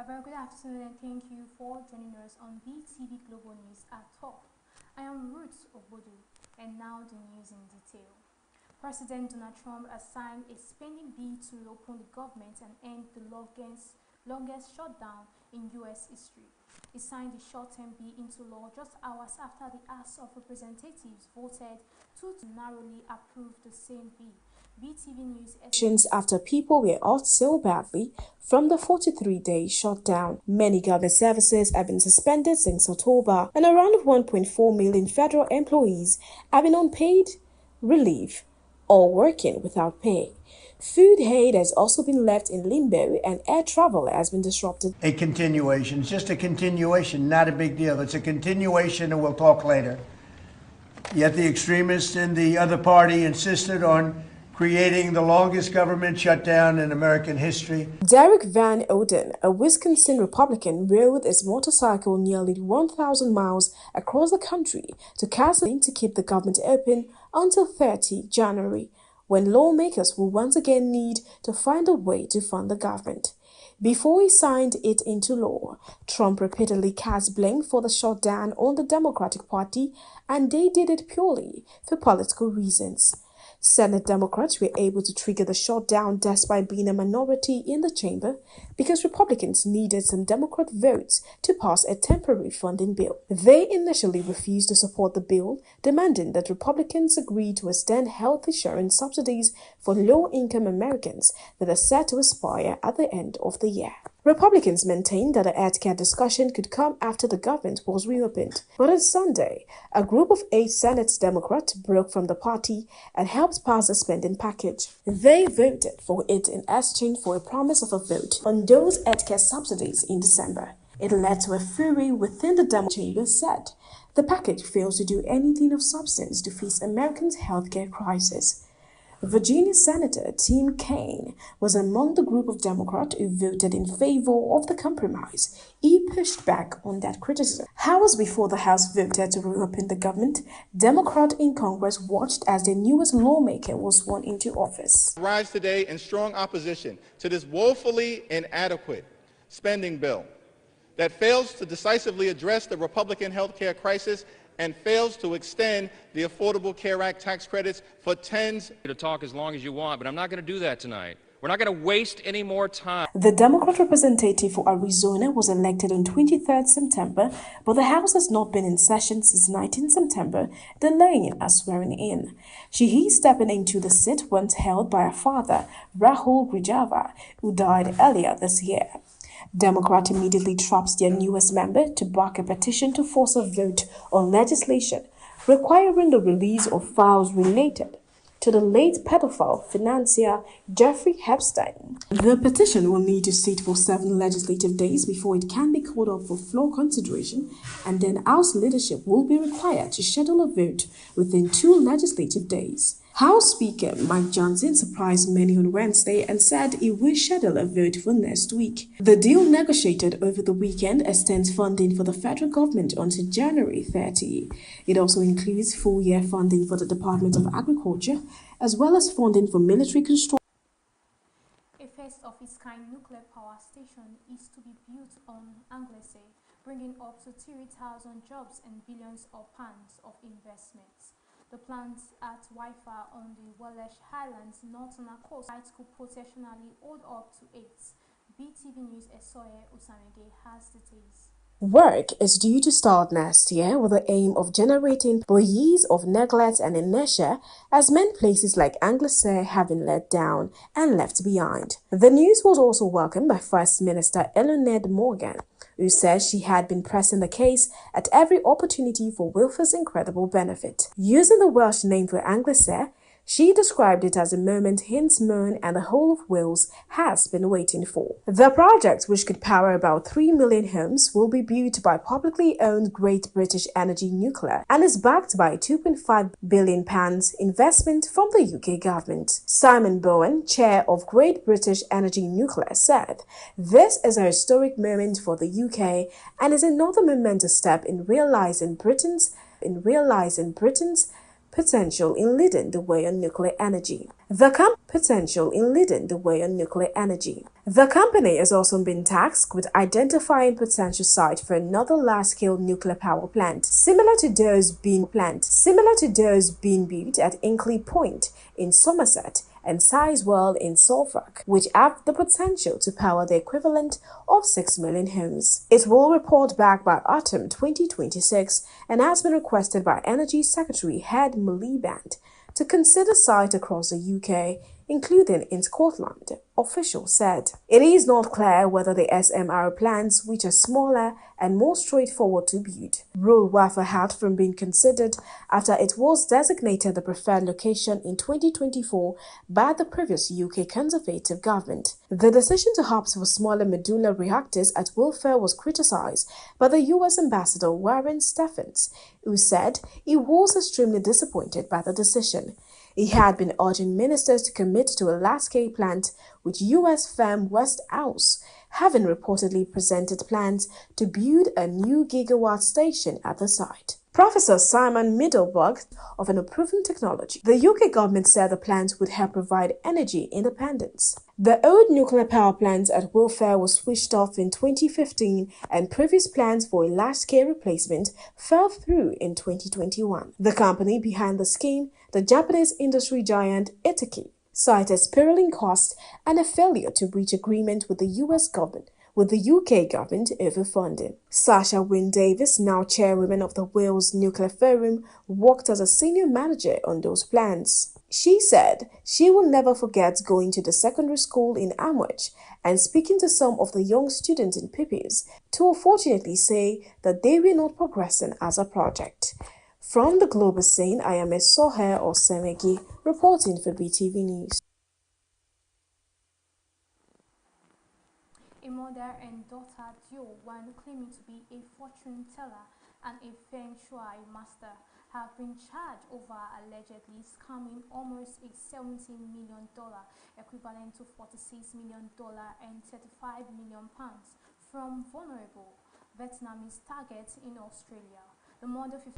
A very good afternoon and thank you for joining us on BeeTv Global News at 12. I am Ruth Obodo and now the news in detail. President Donald Trump has signed a spending bill to reopen the government and end the longest shutdown in U.S. history. He signed the short-term bill into law just hours after the House of Representatives voted to narrowly approve the same bill. BeeTv News after people were off so badly from the 43-day shutdown. Many government services have been suspended since October, and around 1.4 million federal employees have been on paid relief or working without pay. Food aid has also been left in limbo, and air travel has been disrupted. A continuation, it's just a continuation, not a big deal. It's a continuation, and we'll talk later. Yet the extremists in the other party insisted on creating the longest government shutdown in American history. Derek Van Oden, a Wisconsin Republican, rode his motorcycle nearly 1,000 miles across the country to keep the government open until 30 January, when lawmakers will once again need to find a way to fund the government. Before he signed it into law, Trump repeatedly cast blame for the shutdown on the Democratic Party, and they did it purely for political reasons. Senate Democrats were able to trigger the shutdown despite being a minority in the chamber because Republicans needed some Democrat votes to pass a temporary funding bill. They initially refused to support the bill, demanding that Republicans agree to extend health insurance subsidies for low-income Americans that are set to expire at the end of the year. Republicans maintained that a healthcare discussion could come after the government was reopened. But on Sunday, a group of 8 Senate Democrats broke from the party and helped pass the spending package. They voted for it in exchange for a promise of a vote on those healthcare subsidies in December. It led to a fury within the Democratic chamber said the package fails to do anything of substance to face Americans' healthcare crisis. Virginia Senator Tim Kaine was among the group of Democrats who voted in favor of the compromise. He pushed back on that criticism. Hours before the House voted to reopen the government, Democrats in Congress watched as the newest lawmaker was sworn into office. I rise today in strong opposition to this woefully inadequate spending bill that fails to decisively address the Republican health care crisis and fails to extend the Affordable Care Act tax credits for tens. To talk as long as you want, but I'm not going to do that tonight. We're not going to waste any more time. The Democrat representative for Arizona was elected on 23rd September, but the House has not been in session since 19 September, delaying her swearing in. She is stepping into the seat once held by her father, Rahul Grijava, who died earlier this year. Democrats immediately trapped their newest member to back a petition to force a vote on legislation requiring the release of files related to the late pedophile financier Jeffrey Epstein. The petition will need to sit for 7 legislative days before it can be called up for floor consideration, and then House leadership will be required to schedule a vote within 2 legislative days. House Speaker Mike Johnson surprised many on Wednesday and said he will schedule a vote for next week. The deal negotiated over the weekend extends funding for the federal government until January 30. It also includes full-year funding for the Department of Agriculture, as well as funding for military construction. A first-of-its-kind nuclear power station is to be built on Anglesey, bringing up to 3,000 jobs and billions of pounds of investments. The plants at Waifa on the Welsh Highlands northern coast could potentially hold up to 8. BeeTv News Esoye Osamege has details. Work is due to start next year with the aim of generating for years of neglect and inertia as many places like Anglesey have been let down and left behind. The news was also welcomed by First Minister Eleanor Morgan, who says she had been pressing the case at every opportunity for Wilfer's incredible benefit. Using the Welsh name for Anglesey, she described it as a moment Hinsmoon and the whole of Wales has been waiting for. The project, which could power about 3 million homes, will be built by publicly owned Great British Energy Nuclear and is backed by a £2.5 billion investment from the UK government. Simon Bowen, chair of Great British Energy Nuclear, said, "This is a historic moment for the UK and is another momentous step in realizing Britain's potential in leading the way on nuclear energy." The company's potential in leading the way on nuclear energy. The company has also been tasked with identifying potential sites for another large-scale nuclear power plant, similar to those being built at Hinkley Point in Somerset and Sizewell in Suffolk, which have the potential to power the equivalent of 6 million homes. It will report back by autumn 2026 and has been requested by Energy Secretary Ed Miliband to consider sites across the UK, including in Scotland, officials said. It is not clear whether the SMR plans, which are smaller and more straightforward to build, rule Wafa out from being considered after it was designated the preferred location in 2024 by the previous UK Conservative government. The decision to opt for smaller modular reactors at Wilfair was criticized by the US Ambassador Warren Stephens, who said he was extremely disappointed by the decision. He had been urging ministers to commit to a large-scale plant with US firm Westinghouse, having reportedly presented plans to build a new gigawatt station at the site. Professor Simon Middleburg of an unproven technology. The UK government said the plans would help provide energy independence. The old nuclear power plant at Wilfair was switched off in 2015 and previous plans for a large-scale replacement fell through in 2021. The company behind the scheme, the Japanese industry giant Hitachi, cited spiraling costs and a failure to reach agreement with the UK government over funding. Sasha Wynne Davis, now chairwoman of the Wales Nuclear Forum, worked as a senior manager on those plans. She said she will never forget going to the secondary school in Amwich and speaking to some of the young students in Pippies to unfortunately say that they were not progressing as a project. From the global scene, I am Soher Osemegi, reporting for BeeTv News. A mother and daughter duo, one claiming to be a fortune teller and a feng shui master, have been charged over allegedly scamming almost a $17 million, equivalent to $46 million and £35 million from vulnerable Vietnamese targets in Australia. The mother